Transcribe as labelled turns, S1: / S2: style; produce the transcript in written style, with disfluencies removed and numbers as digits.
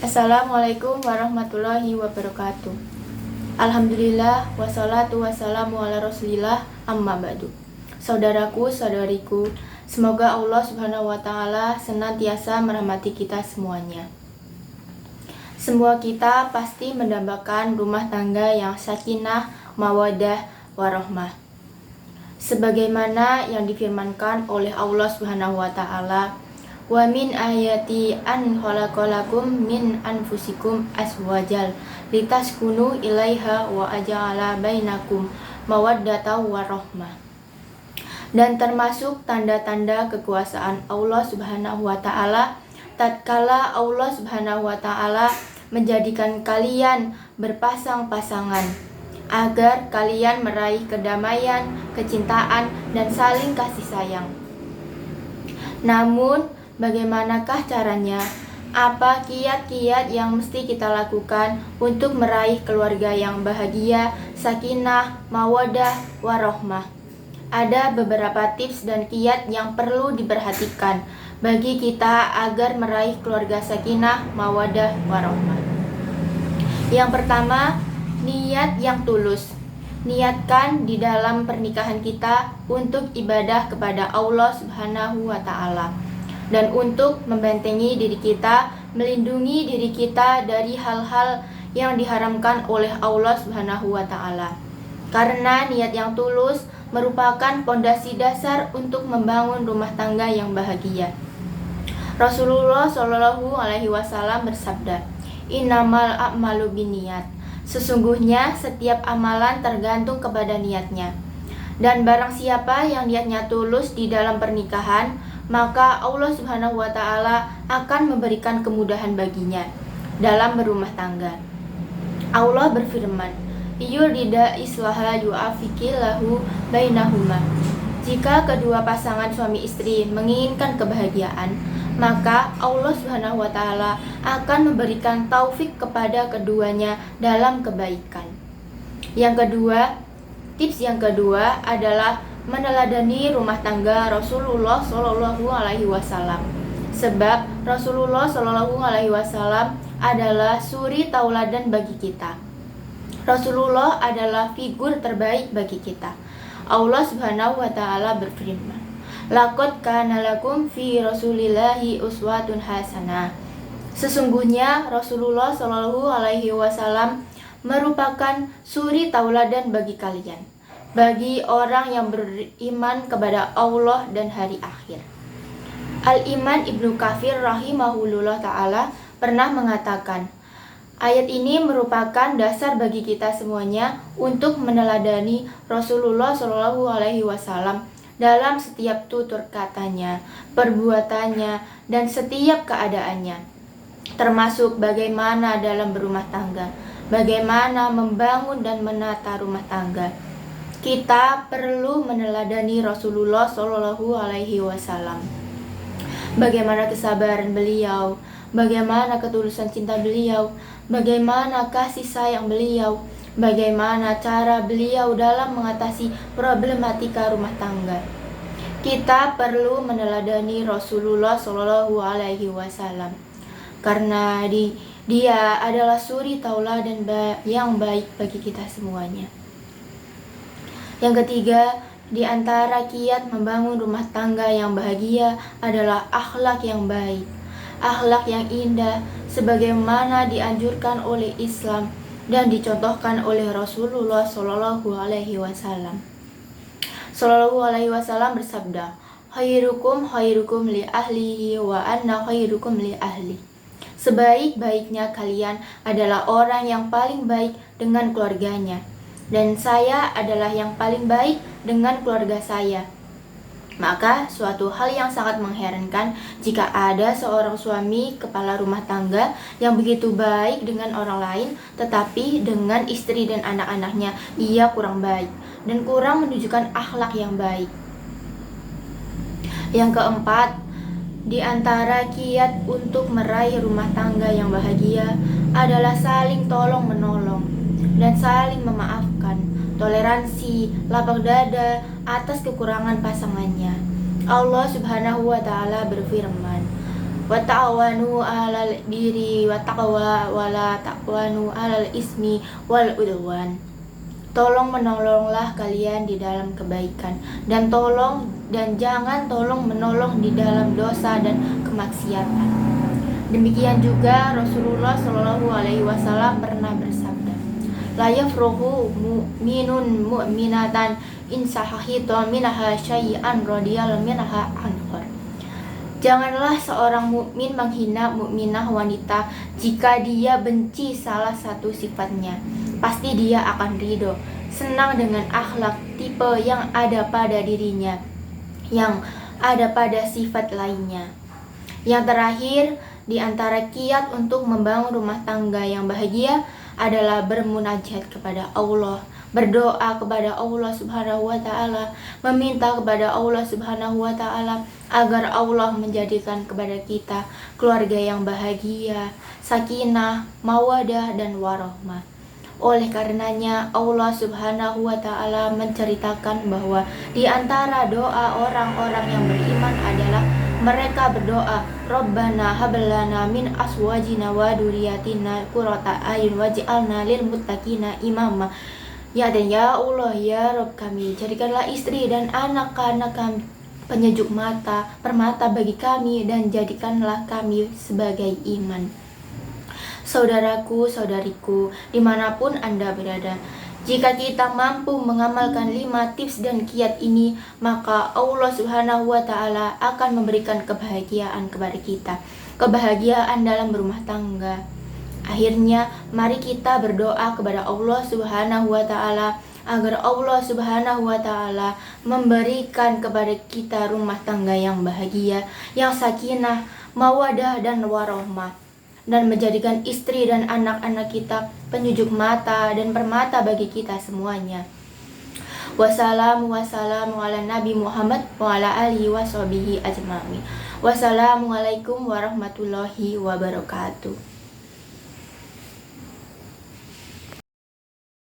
S1: Assalamualaikum warahmatullahi wabarakatuh. Alhamdulillah wassalatu wassalamu ala rasulillah amma ba'du. Saudaraku, saudariku, semoga Allah subhanahu wa ta'ala senantiasa merahmati kita semuanya. Semua kita pasti mendambakan rumah tangga yang sakinah, mawaddah, warahmah. Sebagaimana yang difirmankan oleh Allah subhanahu wa ta'ala, wa min ayati an khalaqalakum min anfusikum aswajal litaskunu ilaiha wa aja'ala bainakum mawaddatan warahmah. Dan termasuk tanda-tanda kekuasaan Allah subhanahu wa ta'ala tatkala Allah subhanahu wa ta'ala menjadikan kalian berpasang-pasangan agar kalian meraih kedamaian, kecintaan, dan saling kasih sayang. Namun bagaimanakah caranya? Apa kiat-kiat yang mesti kita lakukan untuk meraih keluarga yang bahagia, sakinah, mawaddah, warahmah? Ada beberapa tips dan kiat yang perlu diperhatikan bagi kita agar meraih keluarga sakinah, mawaddah, warahmah. Yang pertama, niat yang tulus. Niatkan di dalam pernikahan kita untuk ibadah kepada Allah Subhanahu wa ta'ala dan untuk membentengi diri kita, melindungi diri kita dari hal-hal yang diharamkan oleh Allah Subhanahu wa ta'ala. Karena niat yang tulus merupakan pondasi dasar untuk membangun rumah tangga yang bahagia. Rasulullah Shallallahu alaihi wasallam bersabda, "Innamal a'malu binniyat." Sesungguhnya setiap amalan tergantung kepada niatnya. Dan barang siapa yang niatnya tulus di dalam pernikahan, maka Allah Subhanahu wa ta'ala akan memberikan kemudahan baginya dalam berumah tangga. Allah berfirman, "Yurida islaha yu'afiqillahu bainahuma." Jika kedua pasangan suami istri menginginkan kebahagiaan, maka Allah Subhanahu wa ta'ala akan memberikan taufik kepada keduanya dalam kebaikan. Tips yang kedua adalah meneladani rumah tangga Rasulullah Shallallahu alaihi wasallam. Sebab Rasulullah Shallallahu alaihi wasallam adalah suri tauladan bagi kita. Rasulullah adalah figur terbaik bagi kita. Allah Subhanahu wa ta'ala berfirman, "Laqad kana lakum fi Rasulillahi uswatun hasanah." Sesungguhnya Rasulullah Shallallahu alaihi wasallam merupakan suri tauladan bagi kalian, bagi orang yang beriman kepada Allah dan hari akhir. Al-Iman Ibnu Katsir rahimahullah ta'ala pernah mengatakan, ayat ini merupakan dasar bagi kita semuanya untuk meneladani Rasulullah Shallallahu alaihi wasallam dalam setiap tutur katanya, perbuatannya, dan setiap keadaannya, termasuk bagaimana dalam berumah tangga, bagaimana membangun dan menata rumah tangga. Kita perlu meneladani Rasulullah Shallallahu alaihi wasallam. Bagaimana kesabaran beliau, bagaimana ketulusan cinta beliau, bagaimana kasih sayang beliau, bagaimana cara beliau dalam mengatasi problematika rumah tangga. Kita perlu meneladani Rasulullah Shallallahu alaihi wasallam karena dia adalah suri tauladan yang baik bagi kita semuanya. Yang ketiga, di antara kiat membangun rumah tangga yang bahagia adalah akhlak yang baik, akhlak yang indah sebagaimana dianjurkan oleh Islam dan dicontohkan oleh Rasulullah Shallallahu alaihi wasallam. Shallallahu alaihi wasallam bersabda, "Khairukum khairukum li ahlihi wa anna khairukum li ahli." Sebaik-baiknya kalian adalah orang yang paling baik dengan keluarganya, dan saya adalah yang paling baik dengan keluarga saya. Maka suatu hal yang sangat mengherankan jika ada seorang suami kepala rumah tangga yang begitu baik dengan orang lain, tetapi dengan istri dan anak-anaknya ia kurang baik dan kurang menunjukkan akhlak yang baik. Yang keempat, di antara kiat untuk meraih rumah tangga yang bahagia adalah saling tolong-menolong dan saling memaafkan, toleransi, lapang dada atas kekurangan pasangannya. Allah Subhanahu wa ta'ala berfirman, wa ta'awanu 'alal birri wa taqwa wa la ta'awanu 'alal ismi wal udwan. Tolong menolonglah kalian di dalam kebaikan dan jangan tolong menolong di dalam dosa dan kemaksiatan. Demikian juga Rasulullah Shallallahu Alaihi Wasallam pernah bersabda, la yafruhu mu'minun mu'minatan in sahahita minha syai'an radiyallahu minha anhur. Janganlah seorang mukmin menghina mukminah wanita jika dia benci salah satu sifatnya. Pasti dia akan ridho, senang dengan akhlak tipe yang ada pada dirinya, yang ada pada sifat lainnya. Yang terakhir, di antara kiat untuk membangun rumah tangga yang bahagia adalah bermunajat kepada Allah, berdoa kepada Allah Subhanahu wa taala, meminta kepada Allah Subhanahu wa taala agar Allah menjadikan kepada kita keluarga yang bahagia, sakinah, mawadah dan warahmah. Oleh karenanya Allah Subhanahu wa taala menceritakan bahwa di antara doa orang-orang yang beriman adalah mereka berdoa, Rabbana hablana min aswajina wa dzurriyyatina qurrata a'yun waj'alna lil muttaqina imama. Ya dan ya Allah, ya Rabb kami, jadikanlah istri dan anak-anak kami penyejuk mata, permata bagi kami, dan jadikanlah kami sebagai iman. Saudaraku, saudariku, dimanapun Anda berada, jika kita mampu mengamalkan 5 tips dan kiat ini, maka Allah Subhanahu wa taala akan memberikan kebahagiaan kepada kita, kebahagiaan dalam berumah tangga. Akhirnya, mari kita berdoa kepada Allah Subhanahu wa taala agar Allah Subhanahu wa taala memberikan kepada kita rumah tangga yang bahagia, yang sakinah, mawadah dan warahmah, dan menjadikan istri dan anak-anak kita penyejuk mata dan permata bagi kita semuanya. Wassalamu ala Nabi Muhammad wa ala alihi washabihi ajma'in. Wassalamualaikum warahmatullahi wabarakatuh.